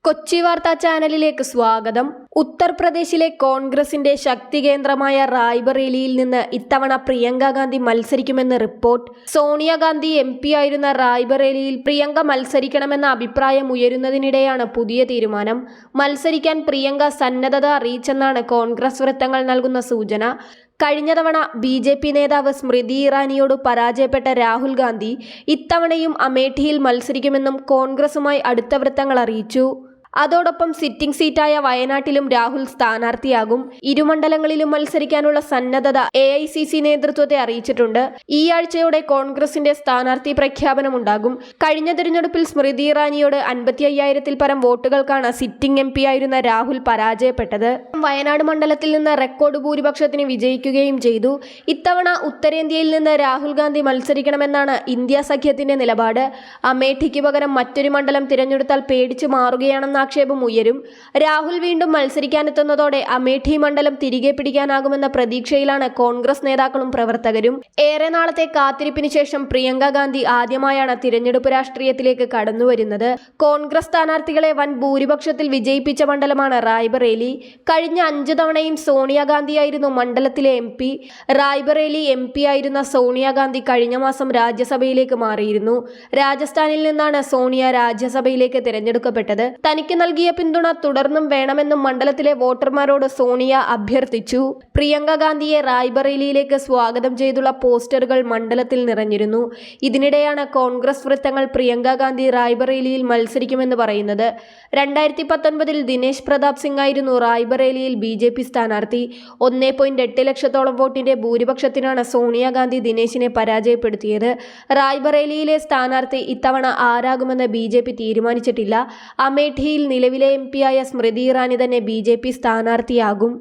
കൊച്ചി വാർത്താ ചാനലിലേക്ക് സ്വാഗതം. ഉത്തർപ്രദേശിലെ കോൺഗ്രസിന്റെ ശക്തി കേന്ദ്രമായ റായ്ബറേലിയിൽ നിന്ന് ഇത്തവണ പ്രിയങ്ക ഗാന്ധി മത്സരിക്കുമെന്ന് റിപ്പോർട്ട്. സോണിയാഗാന്ധി MP ആയിരുന്ന റായ്ബറേലിയിൽ പ്രിയങ്ക മത്സരിക്കണമെന്ന അഭിപ്രായം ഉയരുന്നതിനിടെയാണ് പുതിയ തീരുമാനം. മത്സരിക്കാൻ പ്രിയങ്ക സന്നദ്ധത അറിയിച്ചെന്നാണ് കോൺഗ്രസ് വൃത്തങ്ങൾ നൽകുന്ന സൂചന. കഴിഞ്ഞ തവണ BJP നേതാവ് സ്മൃതി ഇറാനിയോട് പരാജയപ്പെട്ട രാഹുൽ ഗാന്ധി ഇത്തവണയും അമേഠിയിൽ മത്സരിക്കുമെന്നും കോൺഗ്രസുമായി അടുത്ത വൃത്തങ്ങൾ അറിയിച്ചു. അതോടൊപ്പം സിറ്റിംഗ് സീറ്റായ വയനാട്ടിലും രാഹുൽ സ്ഥാനാർത്ഥിയാകും. ഇരുമണ്ഡലങ്ങളിലും മത്സരിക്കാനുള്ള സന്നദ്ധത AICC നേതൃത്വത്തെ അറിയിച്ചിട്ടുണ്ട്. ഈ ആഴ്ചയോടെ കോൺഗ്രസിന്റെ സ്ഥാനാർത്ഥി പ്രഖ്യാപനമുണ്ടാകും. കഴിഞ്ഞ തിരഞ്ഞെടുപ്പിൽ സ്മൃതി ഇറാനിയോട് 55,000-ൽ പരം വോട്ടുകൾക്കാണ് സിറ്റിംഗ് MP ആയിരുന്ന രാഹുൽ പരാജയപ്പെട്ടത്. വയനാട് മണ്ഡലത്തിൽ നിന്ന് റെക്കോർഡ് ഭൂരിപക്ഷത്തിന് വിജയിക്കുകയും ചെയ്തു. ഇത്തവണ ഉത്തരേന്ത്യയിൽ നിന്ന് രാഹുൽ ഗാന്ധി മത്സരിക്കണമെന്നാണ് ഇന്ത്യ സഖ്യത്തിന്റെ നിലപാട്. അമേഠിക്ക് പകരം മറ്റൊരു മണ്ഡലം തിരഞ്ഞെടുത്താൽ പേടിച്ചു മാറുകയാണെന്ന ആക്ഷേപം ഉയരും. രാഹുൽ വീണ്ടും മത്സരിക്കാനെത്തുന്നതോടെ അമേഠി മണ്ഡലം തിരികെ പിടിക്കാനാകുമെന്ന പ്രതീക്ഷയിലാണ് കോൺഗ്രസ് നേതാക്കളും പ്രവർത്തകരും. ഏറെ നാളത്തെ കാത്തിരിപ്പിന് ശേഷം പ്രിയങ്ക ഗാന്ധി ആദ്യമായാണ് തിരഞ്ഞെടുപ്പ് രാഷ്ട്രീയത്തിലേക്ക് കടന്നുവരുന്നത്. കോൺഗ്രസ് സ്ഥാനാർത്ഥികളെ വൻ ഭൂരിപക്ഷത്തിൽ വിജയിപ്പിച്ച മണ്ഡലമാണ് റായ്ബറേലി. കഴിഞ്ഞ 5 തവണയും സോണിയാഗാന്ധിയായിരുന്നു മണ്ഡലത്തിലെ MP. റായ്ബറേലി MP ആയിരുന്ന സോണിയാഗാന്ധി കഴിഞ്ഞ മാസം രാജ്യസഭയിലേക്ക് മാറിയിരുന്നു. രാജസ്ഥാനിൽ നിന്നാണ് സോണിയ രാജ്യസഭയിലേക്ക് തിരഞ്ഞെടുക്കപ്പെട്ടത്. തനിക്ക് നൽകിയ പിന്തുണ തുടർന്നും വേണമെന്നും മണ്ഡലത്തിലെ വോട്ടർമാരോട് സോണിയ അഭ്യർത്ഥിച്ചു. പ്രിയങ്ക ഗാന്ധിയെ റായ്ബറേലിയിലേക്ക് സ്വാഗതം ചെയ്തുള്ള പോസ്റ്ററുകൾ മണ്ഡലത്തിൽ നിറഞ്ഞിരുന്നു. ഇതിനിടെയാണ് കോൺഗ്രസ് വൃത്തങ്ങൾ പ്രിയങ്ക ഗാന്ധി റായ്ബറേലിയിൽ മത്സരിക്കുമെന്ന് പറയുന്നത്. 2019-ൽ ദിനേശ് പ്രതാപ് സിംഗ് ആയിരുന്നു റായ്ബറേലിയിൽ BJP സ്ഥാനാർത്ഥി. 1.8 ലക്ഷത്തോളം വോട്ടിന്റെ ഭൂരിപക്ഷത്തിനാണ് സോണിയാഗാന്ധി ദിനേശിനെ പരാജയപ്പെടുത്തിയത്. റായ്ബറേലിയിലെ സ്ഥാനാർത്ഥി ഇത്തവണ ആരാകുമെന്ന് BJP തീരുമാനിച്ചിട്ടില്ല. അമേഠിയിൽ നിലവിലെ MP ആയ സ്മൃതി ഇറാനി തന്നെ BJP സ്ഥാനാർത്ഥിയാകും.